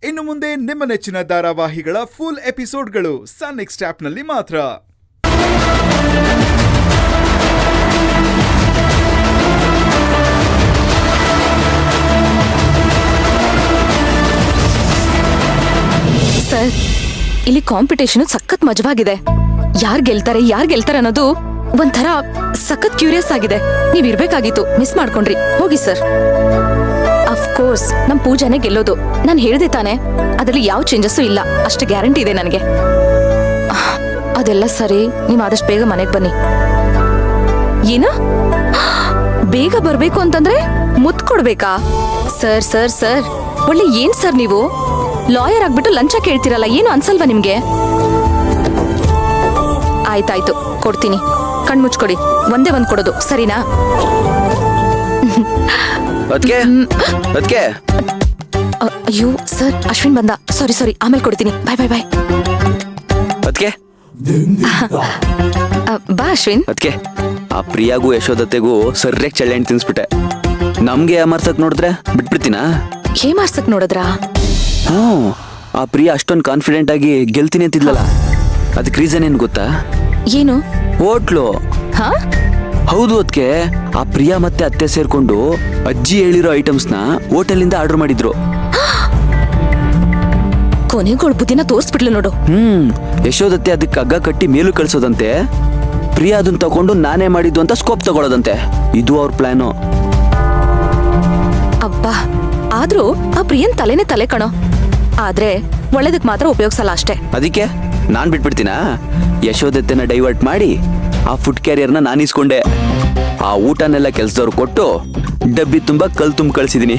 ಇನ್ನು ಮುಂದೆ ನಿಮ್ಮ ನೆಚ್ಚಿನ ಧಾರಾವಾಹಿಗಳ ಫುಲ್ ಎಪಿಸೋಡ್ಗಳು ಸನ್ ನೆಕ್ಸ್ಟ್ ಆಪ್ನಲ್ಲಿ ಮಾತ್ರ. ಸರ್, ಇಲ್ಲಿ ಕಾಂಪಿಟೇಷನ್ ಸಖತ್ ಮಜವಾಗಿದೆ. ಯಾರ್ ಗೆಲ್ತಾರೆ ಅನ್ನೋದು ಒಂಥರ ಸಖತ್ ಕ್ಯೂರಿಯಸ್ ಆಗಿದೆ. ನೀವ್ ಇರ್ಬೇಕಾಗಿತ್ತು, ಮಿಸ್ ಮಾಡ್ಕೊಂಡ್ರಿ. ಹೋಗಿ ಸರ್. ಅಫ್ಕೋರ್ಸ್ ನಮ್ ಪೂಜಾನೆ ಗೆಲ್ಲೋದು. ನಾನ್ ಹೇಳ್ದೆ ತಾನೆ, ಅದ್ರಲ್ಲಿ ಯಾವ ಚೇಂಜಸ್ಸು ಇಲ್ಲ, ಅಷ್ಟು ಗ್ಯಾರಂಟಿ ಇದೆ ನನಗೆ. ಅದೆಲ್ಲ ಸರಿ, ನೀವ್ ಆದಷ್ಟು ಬೇಗ ಮನೆಗ್ ಬನ್ನಿ. ಏನ ಬೇಗ ಬರ್ಬೇಕು ಅಂತಂದ್ರೆ ಮುತ್ ಕೊಡ್ಬೇಕಾ? ಸರ್ ಸರ್ ಸರ್ ಒಳ್ಳೆ ಏನ್ ಸರ್ ನೀವು ಲಾಯರ್ ಆಗ್ಬಿಟ್ಟು ಲಂಚ ಕೇಳ್ತಿರಲ್ಲ, ಏನು ಅನ್ಸಲ್ವಾ ನಿಮ್ಗೆ? ಆಯ್ತಾಯ್ತು, ಕೊಡ್ತೀನಿ. ಕಣ್ಮುಚ್ಕೊಡಿ, ಒಂದೇ ಒಂದ್ ಕೊಡೋದು, ಸರಿನಾ? ಅಯ್ಯೋ ಸರ್, ಅಶ್ವಿನ್ ಬಂದ. ಸಾರಿ, ಆಮೇಲೆ ಕೊಡ್ತೀನಿ. ಬಾಯ್. ಬಾ ಅಶ್ವಿನ್. ಅದಕ್ಕೆ ಆ ಪ್ರಿಯಾಗೂ ಯಶೋದತ್ತೆಗೂ ಸರ್ಯಾಗಿ ಚಳ್ಳೆಣ್ಣು ತಿನ್ಸ್ಬಿಟ್ಟೆ. ನಮ್ಗೆ ಅಮರ್ಸಕ್ ನೋಡಿದ್ರೆ ಬಿಟ್ಬಿಡ್ತೀನಾ? ಹೇಮಾರ್ಸಕ್ ನೋಡಿದ್ರಾ? ಆ ಪ್ರಿಯಾ ಅಷ್ಟೊಂದು ಕಾನ್ಫಿಡೆಂಟ್ ಆಗಿ ಗೆಲ್ತೀನಿ ಅಂತಿದ್ಲಲ್ಲ, ಅದಕ್ಕೆ ರೀಸನ್ ಏನ್ ಗೊತ್ತಾ? ಏನು? ಹೋಟ್ಲು. ಹೌದು, ಅದಕ್ಕೆ ಆ ಪ್ರಿಯಾ ಮತ್ತೆ ಅತ್ತೆ ಸೇರ್ಕೊಂಡು ಅಜ್ಜಿ ಹೇಳಿರೋ ಐಟಮ್ಸ್ನ ಹೋಟೆಲಿಂದ ಆರ್ಡರ್ ಮಾಡಿದ್ರು. ಕೊನೆಗೋಳ್ ಬುದ್ಧಿನ ತೋರ್ಸ್ಬಿಟ್ಲು ನೋಡು. ಯಶೋದತ್ತೆ ಅದಕ್ಕೆ ಹಗ್ಗ ಕಟ್ಟಿ ಮೇಲೂ ಕಳ್ಸೋದಂತೆ, ಪ್ರಿಯಾ ಅದನ್ನ ತಗೊಂಡು ನಾನೇ ಮಾಡಿದ್ದು ಅಂತ ಸ್ಕೋಪ್ ತಗೊಳ್ಳೋದಂತೆ. ಇದು ಅವ್ರ ಪ್ಲಾನು. ಅಬ್ಬಾ, ಆದ್ರೂ ಆ ಪ್ರಿಯನ್ ತಲೆನೇ ತಲೆ ಕಣೋ. ಆದ್ರೆ ಒಳ್ಳೇದಕ್ ಮಾತ್ರ ಉಪಯೋಗಿಸಲ್ಲ ಅಷ್ಟೇ. ಅದಕ್ಕೆ ನಾನ್ ಬಿಟ್ಬಿಡ್ತೀನಾ? ಯಶೋದತ್ತೆನ ಡೈವರ್ಟ್ ಮಾಡಿ ಆ ಫುಡ್ ಕ್ಯಾರಿಯರ್ನ ನಾನು ಇಸ್ಕೊಂಡೆ. ಆ ಊಟನೆಲ್ಲ ಕೆಲ್ಸದವ್ರು ಕೊಟ್ಟು ಡಬ್ಬಿ ತುಂಬಾ ಕಲ್ ತುಂಬ ಕಳ್ಸಿದೀನಿ.